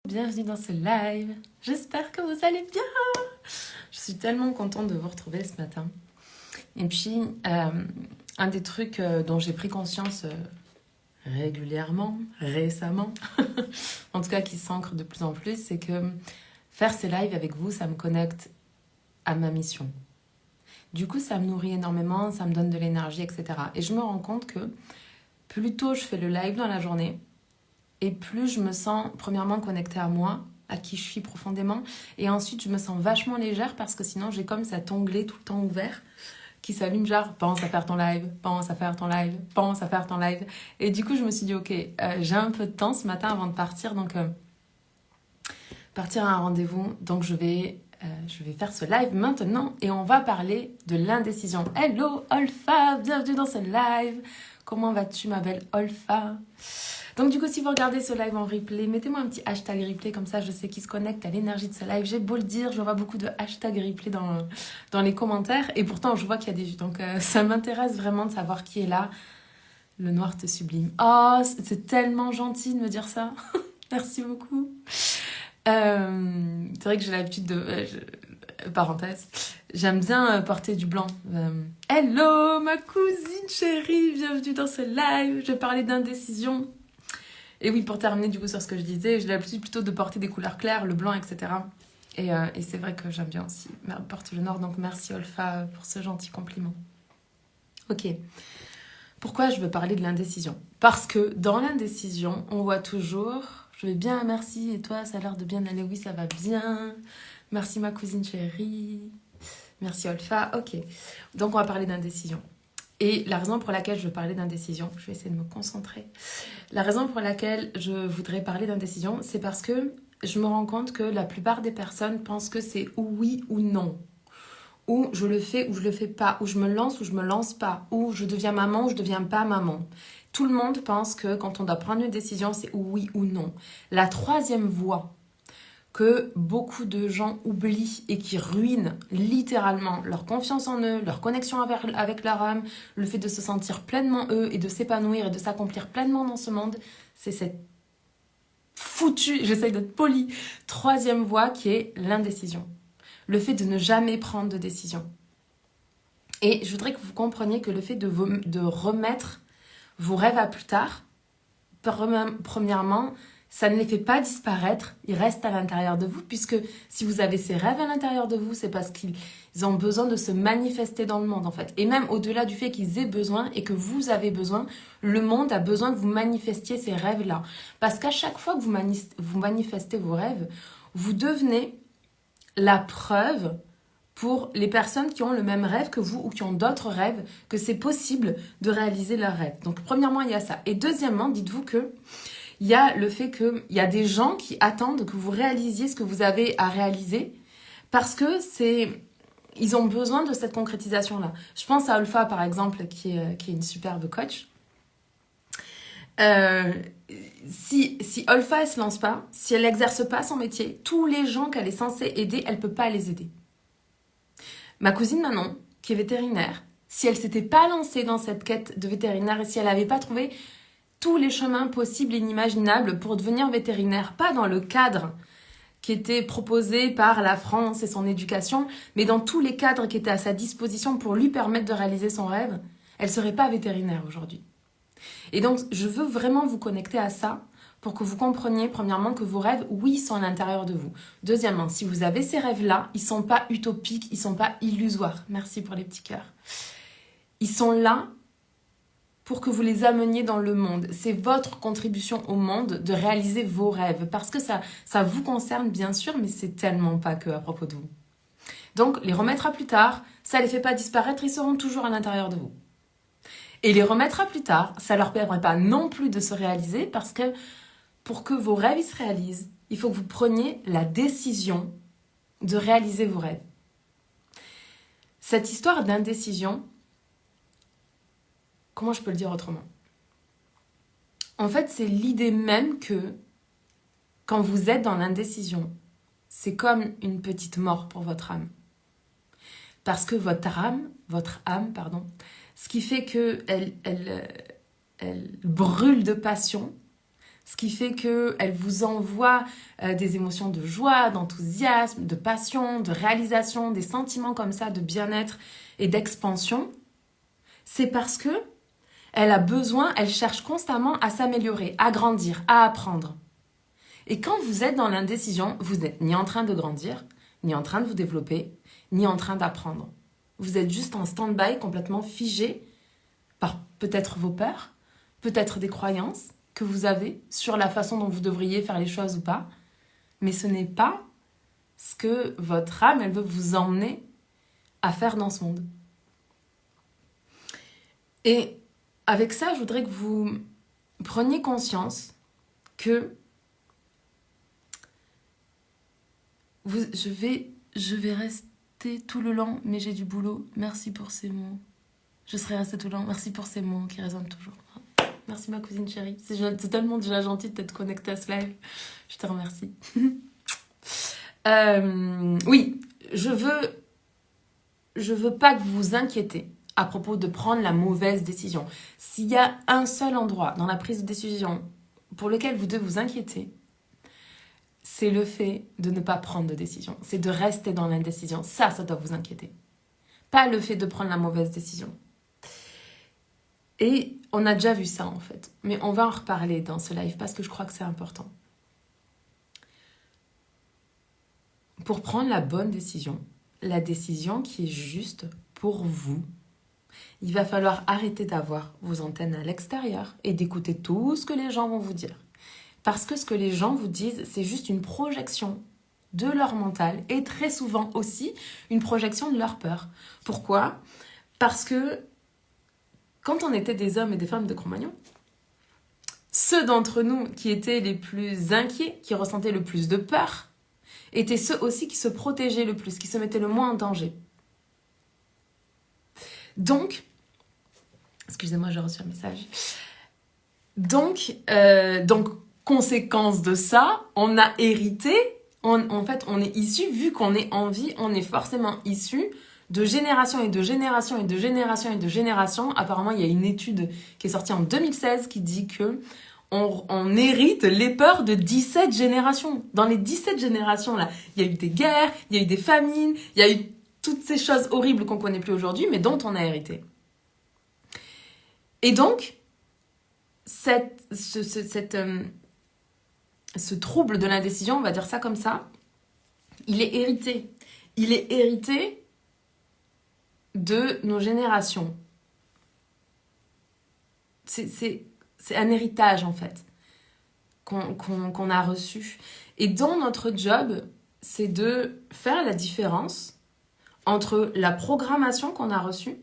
Bienvenue dans ce live, j'espère que vous allez bien. Je suis tellement contente de vous retrouver ce matin. Et puis, un des trucs dont j'ai pris conscience régulièrement, récemment, en tout cas qui s'ancre de plus en plus, c'est que faire ces lives avec vous, ça me connecte à ma mission. Du coup, ça me nourrit énormément, ça me donne de l'énergie, etc. Et je me rends compte que plus tôt je fais le live dans la journée, et plus je me sens premièrement connectée à moi, à qui je suis profondément, et ensuite je me sens vachement légère parce que sinon j'ai comme cet onglet tout le temps ouvert qui s'allume genre pense à faire ton live, pense à faire ton live, pense à faire ton live. Et du coup je me suis dit ok, j'ai un peu de temps ce matin avant de partir, donc partir à un rendez-vous, donc je vais faire ce live maintenant et on va parler de l'indécision. Hello Olfa, bienvenue dans ce live. Comment vas-tu ma belle Olfa? Donc du coup, si vous regardez ce live en replay, mettez-moi un petit hashtag replay, comme ça je sais qui se connecte à l'énergie de ce live. J'ai beau le dire, je vois beaucoup de hashtag replay dans les commentaires, et pourtant je vois qu'il y a des vues. Donc ça m'intéresse vraiment de savoir qui est là. Le noir te sublime. Oh, c'est tellement gentil de me dire ça. Merci beaucoup. C'est vrai que j'ai l'habitude de... parenthèse, j'aime bien porter du blanc. Hello ma cousine chérie, bienvenue dans ce live. Je vais parler d'indécision. Et oui, pour terminer du coup sur ce que je disais, j'ai l'habitude plutôt de porter des couleurs claires, le blanc, etc. Et c'est vrai que j'aime bien aussi porter le noir, donc merci Olfa pour ce gentil compliment. Ok, pourquoi je veux parler de l'indécision? Parce que dans l'indécision, on voit toujours « je vais bien, merci, et toi, ça a l'air de bien aller, oui, ça va bien, merci ma cousine chérie, merci Olfa ». Ok, donc on va parler d'indécision. Et la raison pour laquelle je veux parler d'indécision, je vais essayer de me concentrer. La raison pour laquelle je voudrais parler d'indécision, c'est parce que je me rends compte que la plupart des personnes pensent que c'est ou oui ou non. Ou je le fais ou je le fais pas. Ou je me lance ou je me lance pas. Ou je deviens maman ou je deviens pas maman. Tout le monde pense que quand on doit prendre une décision, c'est ou oui ou non. La troisième voie que beaucoup de gens oublient et qui ruinent littéralement leur confiance en eux, leur connexion avec leur âme, le fait de se sentir pleinement eux et de s'épanouir et de s'accomplir pleinement dans ce monde, c'est cette foutue, j'essaye d'être polie, troisième voie qui est l'indécision. Le fait de ne jamais prendre de décision. Et je voudrais que vous compreniez que le fait de remettre vos rêves à plus tard, premièrement, ça ne les fait pas disparaître, ils restent à l'intérieur de vous, puisque si vous avez ces rêves à l'intérieur de vous, c'est parce qu'ils ont besoin de se manifester dans le monde, en fait. Et même au-delà du fait qu'ils aient besoin et que vous avez besoin, le monde a besoin que vous manifestiez ces rêves-là. Parce qu'à chaque fois que vous manifestez vos rêves, vous devenez la preuve pour les personnes qui ont le même rêve que vous ou qui ont d'autres rêves, que c'est possible de réaliser leurs rêves. Donc, premièrement, il y a ça. Et deuxièmement, dites-vous que il y a le fait qu'il y a des gens qui attendent que vous réalisiez ce que vous avez à réaliser parce que ils ont besoin de cette concrétisation-là. Je pense à Olfa, par exemple, qui est une superbe coach. Si Olfa, elle se lance pas, si elle n'exerce pas son métier, tous les gens qu'elle est censée aider, elle peut pas les aider. Ma cousine Manon, qui est vétérinaire, si elle s'était pas lancée dans cette quête de vétérinaire et si elle n'avait pas trouvé tous les chemins possibles et inimaginables pour devenir vétérinaire, pas dans le cadre qui était proposé par la France et son éducation, mais dans tous les cadres qui étaient à sa disposition pour lui permettre de réaliser son rêve, elle ne serait pas vétérinaire aujourd'hui. Et donc, je veux vraiment vous connecter à ça pour que vous compreniez, premièrement, que vos rêves, oui, sont à l'intérieur de vous. Deuxièmement, si vous avez ces rêves-là, ils ne sont pas utopiques, ils ne sont pas illusoires. Merci pour les petits cœurs. Ils sont là pour que vous les ameniez dans le monde. C'est votre contribution au monde de réaliser vos rêves. Parce que ça vous concerne, bien sûr, mais c'est tellement pas que à propos de vous. Donc, les remettre à plus tard, ça ne les fait pas disparaître, ils seront toujours à l'intérieur de vous. Et les remettre à plus tard, ça ne leur permet pas non plus de se réaliser parce que pour que vos rêves ils se réalisent, il faut que vous preniez la décision de réaliser vos rêves. Cette histoire d'indécision, comment je peux le dire autrement? En fait, c'est l'idée même que quand vous êtes dans l'indécision, c'est comme une petite mort pour votre âme. Parce que votre âme, ce qui fait qu'elle brûle de passion, ce qui fait qu'elle vous envoie des émotions de joie, d'enthousiasme, de passion, de réalisation, des sentiments comme ça, de bien-être et d'expansion, c'est parce que elle a besoin, elle cherche constamment à s'améliorer, à grandir, à apprendre. Et quand vous êtes dans l'indécision, vous n'êtes ni en train de grandir, ni en train de vous développer, ni en train d'apprendre. Vous êtes juste en stand-by, complètement figé par peut-être vos peurs, peut-être des croyances que vous avez sur la façon dont vous devriez faire les choses ou pas. Mais ce n'est pas ce que votre âme, elle veut vous emmener à faire dans ce monde. Et avec ça, je voudrais que vous preniez conscience que je vais rester tout le long, mais j'ai du boulot. Merci pour ces mots. Je serai restée tout le long. Merci pour ces mots qui résonnent toujours. Merci ma cousine chérie. C'est tellement déjà gentil de t'être connectée à ce live. Je te remercie. Oui, je veux pas que vous vous inquiétez à propos de prendre la mauvaise décision. S'il y a un seul endroit dans la prise de décision pour lequel vous devez vous inquiéter, c'est le fait de ne pas prendre de décision. C'est de rester dans l'indécision. Ça doit vous inquiéter. Pas le fait de prendre la mauvaise décision. Et on a déjà vu ça en fait. Mais on va en reparler dans ce live parce que je crois que c'est important. Pour prendre la bonne décision, la décision qui est juste pour vous, il va falloir arrêter d'avoir vos antennes à l'extérieur et d'écouter tout ce que les gens vont vous dire. Parce que ce que les gens vous disent, c'est juste une projection de leur mental et très souvent aussi une projection de leur peur. Pourquoi ? Parce que quand on était des hommes et des femmes de Cro-Magnon, ceux d'entre nous qui étaient les plus inquiets, qui ressentaient le plus de peur, étaient ceux aussi qui se protégeaient le plus, qui se mettaient le moins en danger. Donc, excusez-moi, j'ai reçu un message. Donc, conséquence de ça, on a hérité, en fait, on est issu, vu qu'on est en vie, on est forcément issu de génération et de génération et de génération et de génération. Apparemment, il y a une étude qui est sortie en 2016 qui dit que on hérite les peurs de 17 générations. Dans les 17 générations, là, il y a eu des guerres, il y a eu des famines, il y a eu toutes ces choses horribles qu'on ne connaît plus aujourd'hui, mais dont on a hérité. Et donc, ce trouble de l'indécision, on va dire ça comme ça, il est hérité. Il est hérité de nos générations. C'est un héritage, en fait, qu'on a reçu. Et dans notre job, c'est de faire la différence entre la programmation qu'on a reçue,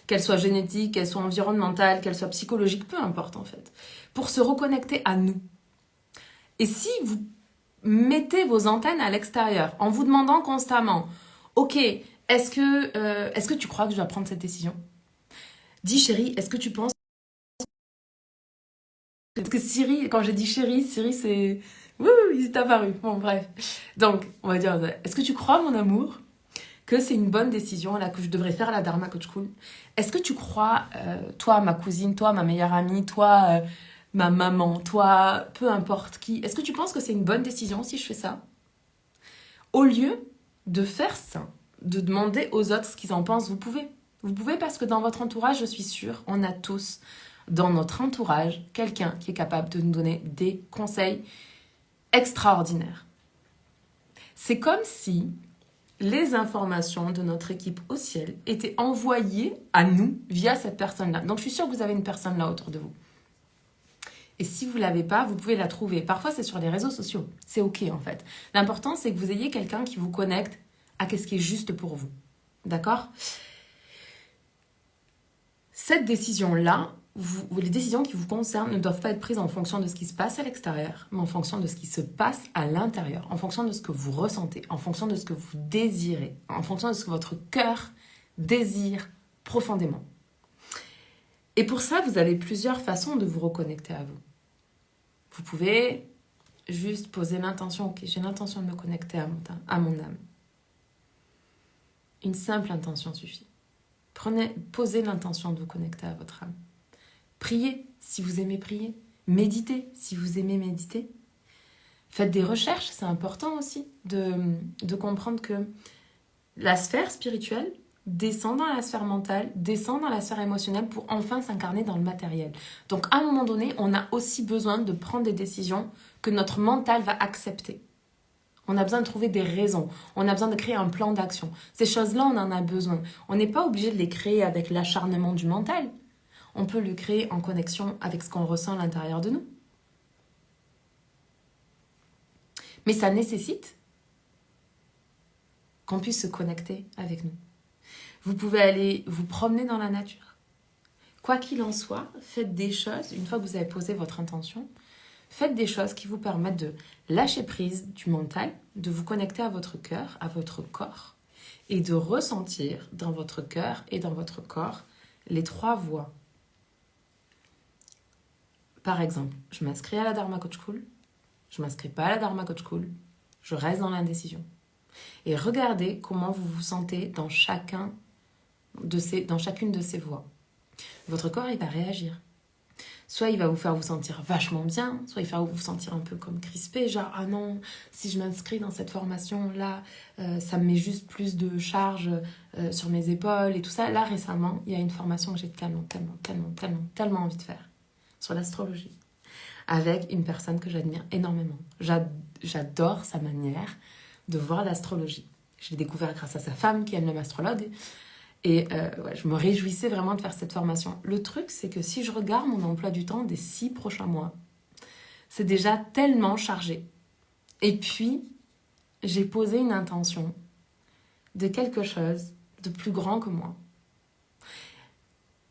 qu'elle soit génétique, qu'elle soit environnementale, qu'elle soit psychologique, peu importe, en fait, pour se reconnecter à nous. Et si vous mettez vos antennes à l'extérieur en vous demandant constamment « Ok, est-ce que tu crois que je dois prendre cette décision ? Dis chérie, est-ce que tu penses… » Parce que Siri, quand j'ai dit chérie, Siri c'est… Wouh, il est apparu. Bon, bref. Donc, on va dire « Est-ce que tu crois, mon amour, que c'est une bonne décision, là, que je devrais faire la Dharma Coach Cool ? Est-ce que tu crois, toi, ma cousine, toi, ma meilleure amie, toi… ma maman, toi, peu importe qui, est-ce que tu penses que c'est une bonne décision si je fais ça ? Au lieu de faire ça, de demander aux autres ce qu'ils en pensent, vous pouvez. Vous pouvez parce que dans votre entourage, je suis sûre, on a tous dans notre entourage quelqu'un qui est capable de nous donner des conseils extraordinaires. C'est comme si les informations de notre équipe au ciel étaient envoyées à nous via cette personne-là. Donc je suis sûre que vous avez une personne là autour de vous. Et si vous ne l'avez pas, vous pouvez la trouver. Parfois, c'est sur les réseaux sociaux. C'est OK, en fait. L'important, c'est que vous ayez quelqu'un qui vous connecte à ce qui est juste pour vous. D'accord ? Cette décision-là, les décisions qui vous concernent ne doivent pas être prises en fonction de ce qui se passe à l'extérieur, mais en fonction de ce qui se passe à l'intérieur, en fonction de ce que vous ressentez, en fonction de ce que vous désirez, en fonction de ce que votre cœur désire profondément. Et pour ça, vous avez plusieurs façons de vous reconnecter à vous. Vous pouvez juste poser l'intention, ok, j'ai l'intention de me connecter à mon âme. Une simple intention suffit. Posez l'intention de vous connecter à votre âme. Priez, si vous aimez prier. Méditez, si vous aimez méditer. Faites des recherches, c'est important aussi de comprendre que la sphère spirituelle descend dans la sphère mentale, descend dans la sphère émotionnelle pour enfin s'incarner dans le matériel. Donc à un moment donné, on a aussi besoin de prendre des décisions que notre mental va accepter. On a besoin de trouver des raisons, on a besoin de créer un plan d'action. Ces choses-là, on en a besoin. On n'est pas obligé de les créer avec l'acharnement du mental. On peut le créer en connexion avec ce qu'on ressent à l'intérieur de nous. Mais ça nécessite qu'on puisse se connecter avec nous. Vous pouvez aller vous promener dans la nature. Quoi qu'il en soit, faites des choses, une fois que vous avez posé votre intention, faites des choses qui vous permettent de lâcher prise du mental, de vous connecter à votre cœur, à votre corps, et de ressentir dans votre cœur et dans votre corps les 3 voies. Par exemple, je m'inscris à la Dharma Coach School, je ne m'inscris pas à la Dharma Coach School, je reste dans l'indécision. Et regardez comment vous vous sentez dans chacune de ces voies. Votre corps, il va réagir. Soit il va vous faire vous sentir vachement bien, soit il va vous sentir un peu comme crispé, genre « Ah non, si je m'inscris dans cette formation-là, ça me met juste plus de charge sur mes épaules et tout ça. » Là, récemment, il y a une formation que j'ai tellement envie de faire sur l'astrologie avec une personne que j'admire énormément. J'adore sa manière de voir l'astrologie. Je l'ai découvert grâce à sa femme qui est elle-même astrologue. Et je me réjouissais vraiment de faire cette formation. Le truc, c'est que si je regarde mon emploi du temps des 6 prochains mois, c'est déjà tellement chargé. Et puis, j'ai posé une intention de quelque chose de plus grand que moi.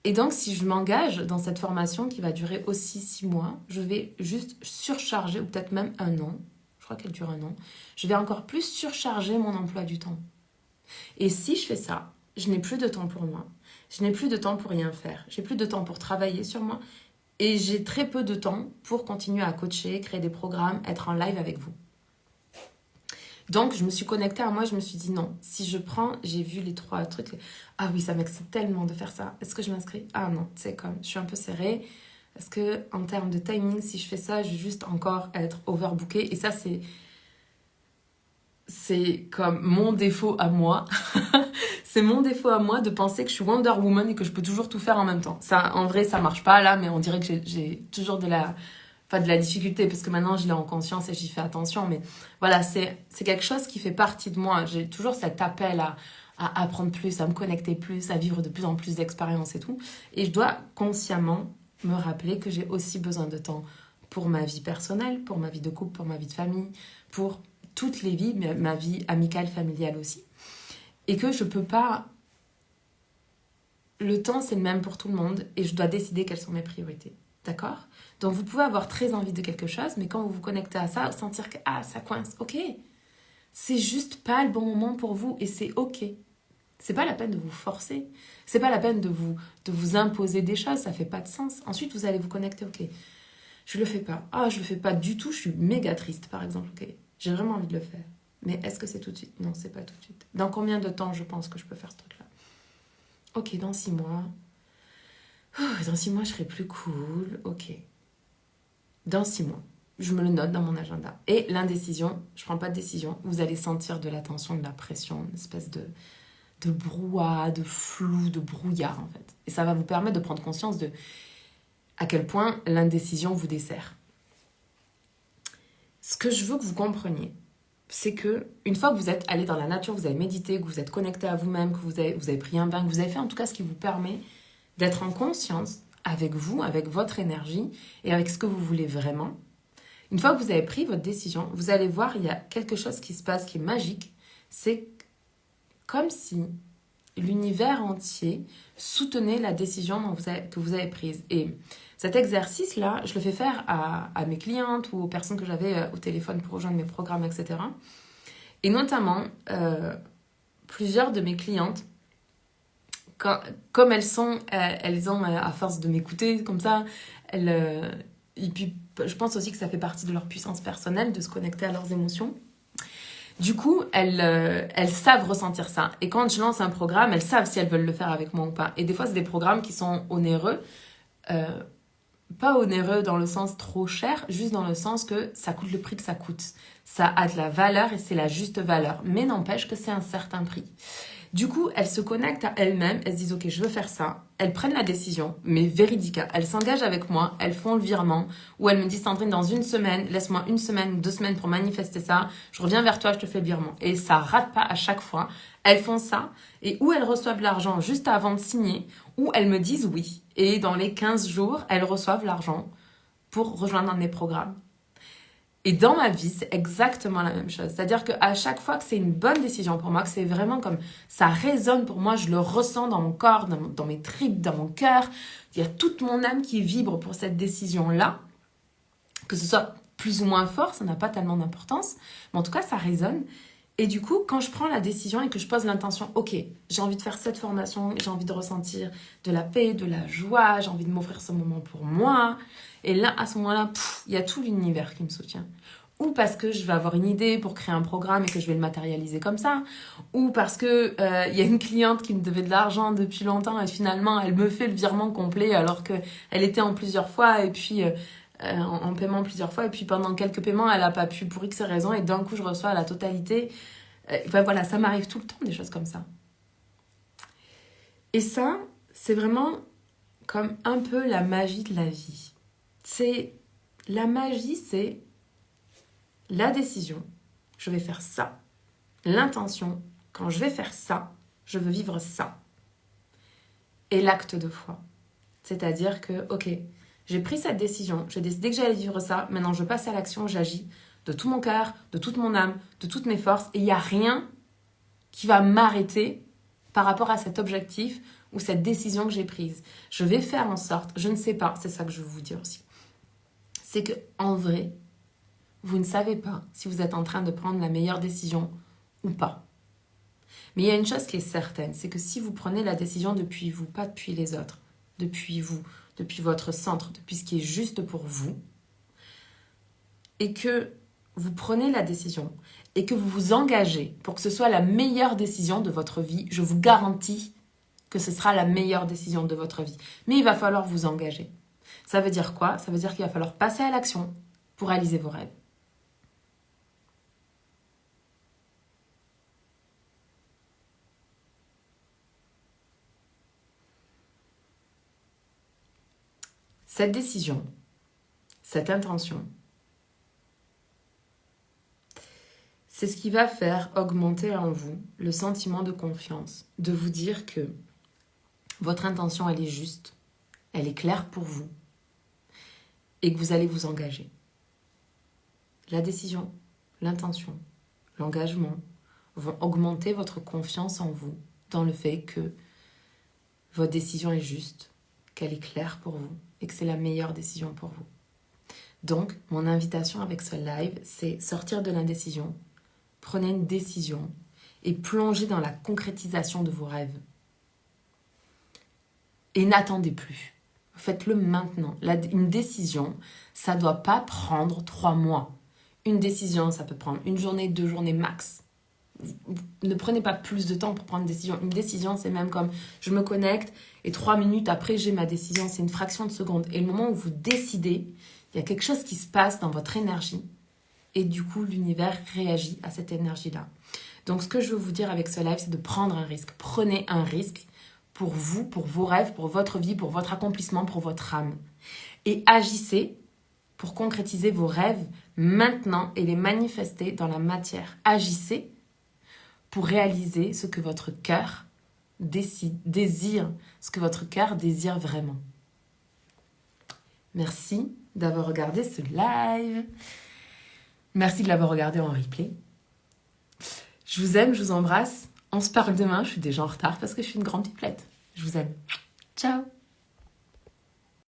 Et donc, si je m'engage dans cette formation qui va durer aussi 6 mois, je vais juste surcharger, ou peut-être même 1 an, je crois qu'elle dure 1 an, je vais encore plus surcharger mon emploi du temps. Et si je fais ça, je n'ai plus de temps pour moi, je n'ai plus de temps pour rien faire, j'ai plus de temps pour travailler sur moi, et j'ai très peu de temps pour continuer à coacher, créer des programmes, être en live avec vous. Donc, je me suis connectée à moi, je me suis dit non, si je prends, j'ai vu les 3 trucs, ah oui, ça m'excite tellement de faire ça, est-ce que je m'inscris? Ah non, c'est comme, je suis un peu serrée, parce que en termes de timing, si je fais ça, je vais juste encore être overbookée, et ça, c'est comme mon défaut à moi. C'est mon défaut à moi de penser que je suis Wonder Woman et que je peux toujours tout faire en même temps. Ça, en vrai, ça marche pas là, mais on dirait que j'ai toujours pas de la difficulté, parce que maintenant je l'ai en conscience et j'y fais attention. Mais voilà, c'est quelque chose qui fait partie de moi. J'ai toujours cet appel à apprendre plus, à me connecter plus, à vivre de plus en plus d'expériences et tout. Et je dois consciemment me rappeler que j'ai aussi besoin de temps pour ma vie personnelle, pour ma vie de couple, pour ma vie de famille, pour toutes les vies, ma vie amicale, familiale aussi. Et que je peux pas... Le temps, c'est le même pour tout le monde et je dois décider quelles sont mes priorités. D'accord? Donc, vous pouvez avoir très envie de quelque chose, mais quand vous vous connectez à ça, sentir que ça coince. Ok, c'est juste pas le bon moment pour vous et c'est ok. C'est pas la peine de vous forcer. C'est pas la peine de vous imposer des choses. Ça fait pas de sens. Ensuite, vous allez vous connecter. Ok, je le fais pas. Je le fais pas du tout. Je suis méga triste, par exemple. Ok, j'ai vraiment envie de le faire. Mais est-ce que c'est tout de suite? Non, c'est pas tout de suite. Dans combien de temps je pense que je peux faire ce truc-là? Ok, dans 6 mois. Dans 6 mois, je serai plus cool. Ok. Dans 6 mois. Je me le note dans mon agenda. Et l'indécision, je prends pas de décision. Vous allez sentir de la tension, de la pression, une espèce de brouhaha, de flou, de brouillard, en fait. Et ça va vous permettre de prendre conscience de à quel point l'indécision vous dessert. Ce que je veux que vous compreniez, c'est que une fois que vous êtes allé dans la nature, vous avez médité, que vous êtes connecté à vous-même, que vous avez pris un bain, que vous avez fait en tout cas ce qui vous permet d'être en conscience avec vous, avec votre énergie et avec ce que vous voulez vraiment. Une fois que vous avez pris votre décision, vous allez voir, il y a quelque chose qui se passe qui est magique. C'est comme si l'univers entier soutenait la décision que vous avez prise. Et cet exercice-là, je le fais faire à mes clientes ou aux personnes que j'avais au téléphone pour rejoindre mes programmes, etc. Et notamment, plusieurs de mes clientes, comme elles ont, à force de m'écouter comme ça, et puis je pense aussi que ça fait partie de leur puissance personnelle, de se connecter à leurs émotions. Du coup, elles savent ressentir ça. Et quand je lance un programme, elles savent si elles veulent le faire avec moi ou pas. Et des fois, c'est des programmes qui sont onéreux, pas onéreux dans le sens trop cher, juste dans le sens que ça coûte le prix que ça coûte. Ça a de la valeur et c'est la juste valeur. Mais n'empêche que c'est un certain prix. Du coup, elles se connectent à elles-mêmes, elles se disent « Ok, je veux faire ça ». Elles prennent la décision, mais véridique. Elles s'engagent avec moi, elles font le virement, ou elles me disent « Sandrine, dans une semaine, laisse-moi une semaine, 2 semaines pour manifester ça, je reviens vers toi, je te fais le virement ». Et ça rate pas à chaque fois. Elles font ça, et ou elles reçoivent l'argent juste avant de signer, ou elles me disent oui. Et dans les 15 jours, elles reçoivent l'argent pour rejoindre un de mes programmes. Et dans ma vie, c'est exactement la même chose. C'est-à-dire qu'à chaque fois que c'est une bonne décision pour moi, que c'est vraiment comme ça résonne pour moi, je le ressens dans mon corps, dans mes tripes, dans mon cœur. Il y a toute mon âme qui vibre pour cette décision-là. Que ce soit plus ou moins fort, ça n'a pas tellement d'importance. Mais en tout cas, ça résonne. Et du coup, quand je prends la décision et que je pose l'intention, ok, j'ai envie de faire cette formation, j'ai envie de ressentir de la paix, de la joie, j'ai envie de m'offrir ce moment pour moi. Et là, à ce moment-là, il y a tout l'univers qui me soutient. Ou parce que je vais avoir une idée pour créer un programme et que je vais le matérialiser comme ça. Ou parce que y a une cliente qui me devait de l'argent depuis longtemps et finalement, elle me fait le virement complet alors qu'elle était en plusieurs fois et puis... en paiement plusieurs fois et puis pendant quelques paiements elle n'a pas pu pour X raisons et d'un coup je reçois la totalité. Voilà, ça m'arrive tout le temps des choses comme ça. Et ça, c'est vraiment comme un peu la magie de la vie. La magie, c'est la décision, je vais faire ça. L'intention, quand je vais faire ça, je veux vivre ça. Et l'acte de foi. C'est-à-dire que, ok, j'ai pris cette décision, j'ai décidé que j'allais vivre ça, maintenant je passe à l'action, j'agis de tout mon cœur, de toute mon âme, de toutes mes forces, et il n'y a rien qui va m'arrêter par rapport à cet objectif ou cette décision que j'ai prise. Je vais faire en sorte, je ne sais pas, c'est ça que je veux vous dire aussi, c'est que en vrai, vous ne savez pas si vous êtes en train de prendre la meilleure décision ou pas. Mais il y a une chose qui est certaine, c'est que si vous prenez la décision depuis vous, pas depuis les autres, depuis vous, depuis votre centre, depuis ce qui est juste pour vous, et que vous prenez la décision et que vous vous engagez pour que ce soit la meilleure décision de votre vie, je vous garantis que ce sera la meilleure décision de votre vie. Mais il va falloir vous engager. Ça veut dire quoi? Ça veut dire qu'il va falloir passer à l'action pour réaliser vos rêves. Cette décision, cette intention, c'est ce qui va faire augmenter en vous le sentiment de confiance, de vous dire que votre intention, elle est juste, elle est claire pour vous et que vous allez vous engager. La décision, l'intention, l'engagement vont augmenter votre confiance en vous dans le fait que votre décision est juste, qu'elle est claire pour vous et que c'est la meilleure décision pour vous. Donc, mon invitation avec ce live, c'est sortir de l'indécision, prenez une décision et plongez dans la concrétisation de vos rêves. Et n'attendez plus. Faites-le maintenant. Une décision, ça ne doit pas prendre 3 mois. Une décision, ça peut prendre 1 journée, 2 journées max. Ne prenez pas plus de temps pour prendre une décision. Une décision, c'est même comme je me connecte et 3 minutes après, j'ai ma décision. C'est une fraction de seconde. Et le moment où vous décidez, il y a quelque chose qui se passe dans votre énergie. Et du coup, l'univers réagit à cette énergie-là. Donc, ce que je veux vous dire avec ce live, c'est de prendre un risque. Prenez un risque pour vous, pour vos rêves, pour votre vie, pour votre accomplissement, pour votre âme. Et agissez pour concrétiser vos rêves maintenant et les manifester dans la matière. Agissez pour réaliser ce que votre cœur désire, ce que votre cœur désire vraiment. Merci d'avoir regardé ce live. Merci de l'avoir regardé en replay. Je vous aime, je vous embrasse. On se parle demain. Je suis déjà en retard parce que je suis une grande pipelette. Je vous aime. Ciao.